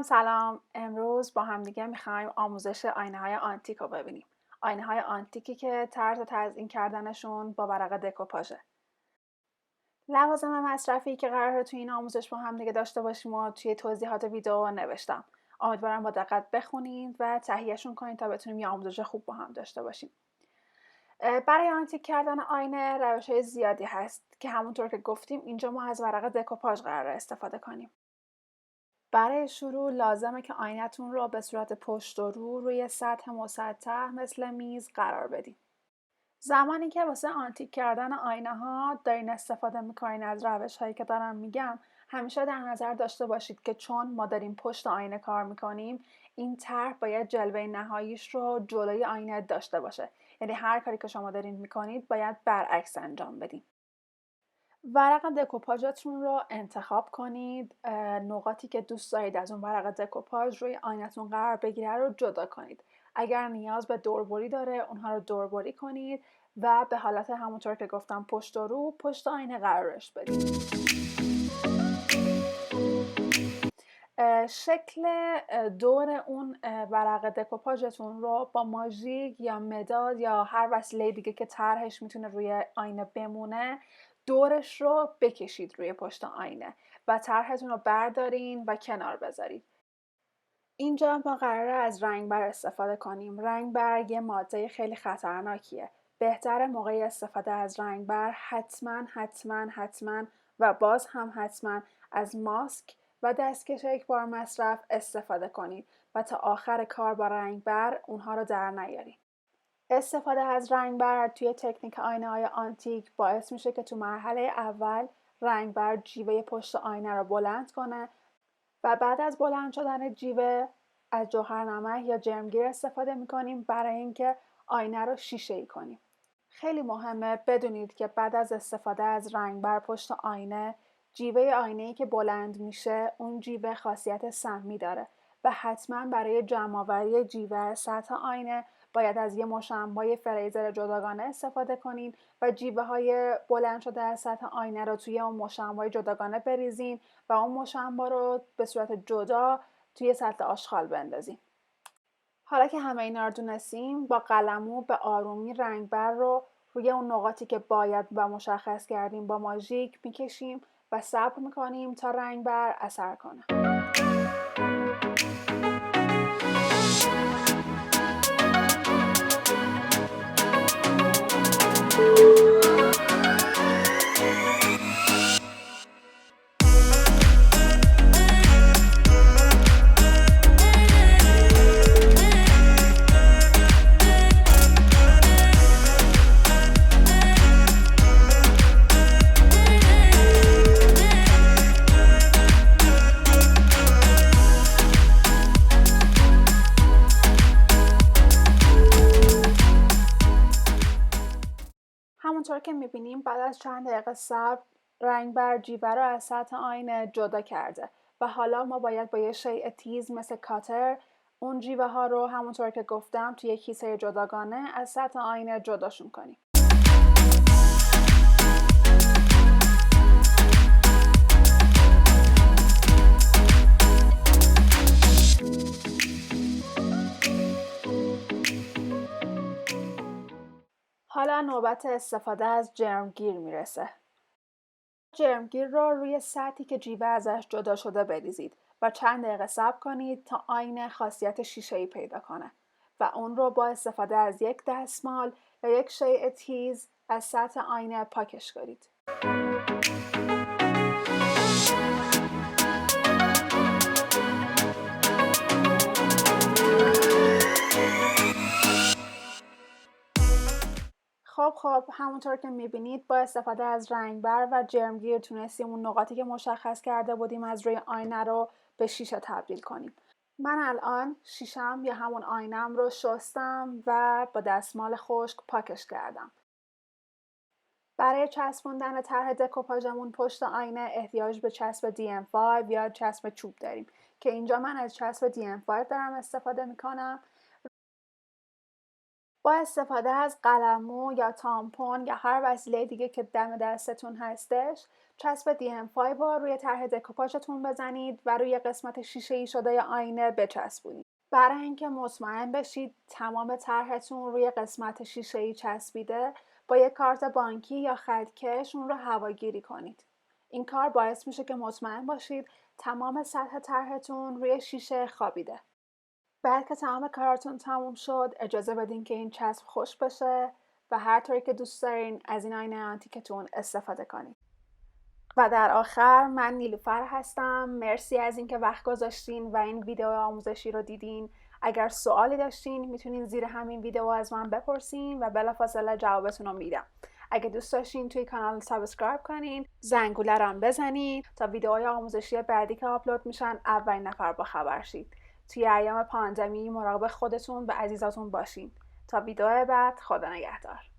سلام. امروز با همدیگه میخوایم آموزش آینه های آنتیک رو ببینیم. آینه های آنتیکی که طرز تزیین کردنشون با ورق دکوپاژه. لوازم مصرفی که قراره توی این آموزش با همدیگه داشته باشیم و توی توضیحات ویدیو نوشتم. امیدوارم با دقت بخونید و تهیهشون کنید تا بتونیم یه آموزش خوب با هم داشته باشیم. برای آنتیک کردن آینه روش‌های زیادی هست که همونطور که گفتیم اینجا ما از ورق دکوپاژ قراره استفاده کنیم. برای شروع لازمه که آینه‌تون رو به صورت پشت و رو روی سطح مسطح مثل میز قرار بدین. زمانی که واسه آنتیک کردن آینه ها دارین استفاده میکنین از روش هایی که دارم میگم، همیشه در نظر داشته باشید که چون ما داریم پشت آینه کار میکنیم، این طرح باید جلوه نهاییش رو جلوی آینه داشته باشه. یعنی هر کاری که شما دارین میکنید باید برعکس انجام بدین. ورق دکوپاژتون رو انتخاب کنید. نقاطی که دوست دارید از اون ورق دکوپاژ روی آینه‌تون قرار بگیره رو جدا کنید. اگر نیاز به دوربری داره اونها رو دوربری کنید و به حالت همونطور که گفتم پشت و رو پشت آینه قرارش بدید. شکل دور اون ورق دکوپاژتون رو با ماژیک یا مداد یا هر وسیله دیگه که طرحش میتونه روی آینه بمونه دورش رو بکشید روی پشت آینه و طرحتون رو بردارین و کنار بذارید. اینجا ما قراره از رنگبر استفاده کنیم. رنگبر یه ماده خیلی خطرناکیه. بهتره موقع استفاده از رنگبر حتما و باز هم حتما از ماسک و دستکش یک بار مصرف استفاده کنید و تا آخر کار با رنگبر اونها رو در نیارید. استفاده از رنگبر توی تکنیک آینه های آنتیک باعث میشه که تو مرحله اول رنگبر جیوه پشت آینه رو بلند کنه و بعد از بلند شدن جیوه از جوهرنمک یا جرمگیر استفاده میکنیم برای اینکه آینه رو شیشه‌ای کنیم. خیلی مهمه بدونید که بعد از استفاده از رنگبر پشت آینه، جیوه آینه‌ای که بلند میشه اون جیوه خاصیت سمی داره و حتما برای جمع‌آوری جیوه سطح آینه باید از یه مشمعای فریزر جداگانه استفاده کنین و جیوه های بلند شده از سطح آینه رو توی اون مشمعای جداگانه بریزین و اون مشمع رو به صورت جدا توی سطل آشغال بندازین. حالا که همه اینا رو دونستیم با قلمو به آرومی رنگبر رو روی اون نقاطی که باید و مشخص کردیم با ماژیک میکشیم و صبر میکنیم تا رنگبر اثر کنه. همونطور که میبینیم بعد از چند دقیقه صبر رنگبر جیوه رو از سطح آینه جدا کرده و حالا ما باید با یه شیء تیز مثل کاتر اون جیوه ها رو همونطور که گفتم توی کیسه جداگانه از سطح آینه جداشون کنیم. حالا نوبت استفاده از جرمگیر میرسه. جرمگیر رو روی سطحی که جیوه ازش جدا شده بریزید و چند دقیقه صبر کنید تا آینه خاصیت شیشه‌ای پیدا کنه و اون رو با استفاده از یک دستمال یا یک شیء تیز از سطح آینه پاکش کنید. خب همونطور که میبینید با استفاده از رنگبر و جرمگیر تونستیم اون نقاطی که مشخص کرده بودیم از روی آینه رو به شیشه تبدیل کنیم. من الان شیشم یا همون آینم رو شستم و با دستمال خشک پاکش کردم. برای چسبوندن طرح دکوپاژمون پشت آینه احتیاج به چسب DM5 یا چسب چوب داریم که اینجا من از چسب DM5 دارم استفاده میکنم. با استفاده از قلمو یا تامپون یا هر وسیله دیگه که دم دستتون هستش، چسب DM5 رو روی طرح دکوپاژتون بزنید و روی قسمت شیشه‌ای شده آینه بچسبونید. برای اینکه مطمئن بشید تمام طرحتون روی قسمت شیشه‌ای چسبیده، با یک کارت بانکی یا خطکش اون رو هواگیری کنید. این کار باعث میشه که مطمئن باشید تمام سطح طرحتون روی شیشه خوابیده. بعد که تمام کارتون تموم شد، اجازه بدین که این چسب خشک بشه و هر طوری که دوست دارین از این آینه آنتیکتون استفاده کنید. و در آخر، من نیلوفر هستم. مرسی از اینکه وقت گذاشتین و این ویدیو آموزشی رو دیدین. اگر سوالی داشتین میتونین زیر همین ویدیو از من بپرسین و بلافاصله جوابتون رو میدم. اگه دوست داشتین توی کانال سابسکرایب کنین، زنگوله رو هم بزنین تا ویدیوهای آموزشی بعدی که آپلود میشن اولین نفر با خبر شید. توی ایام پاندمی مراقب خودتون و عزیزاتون باشین. تا ویدیو بعد، خدا نگهدار.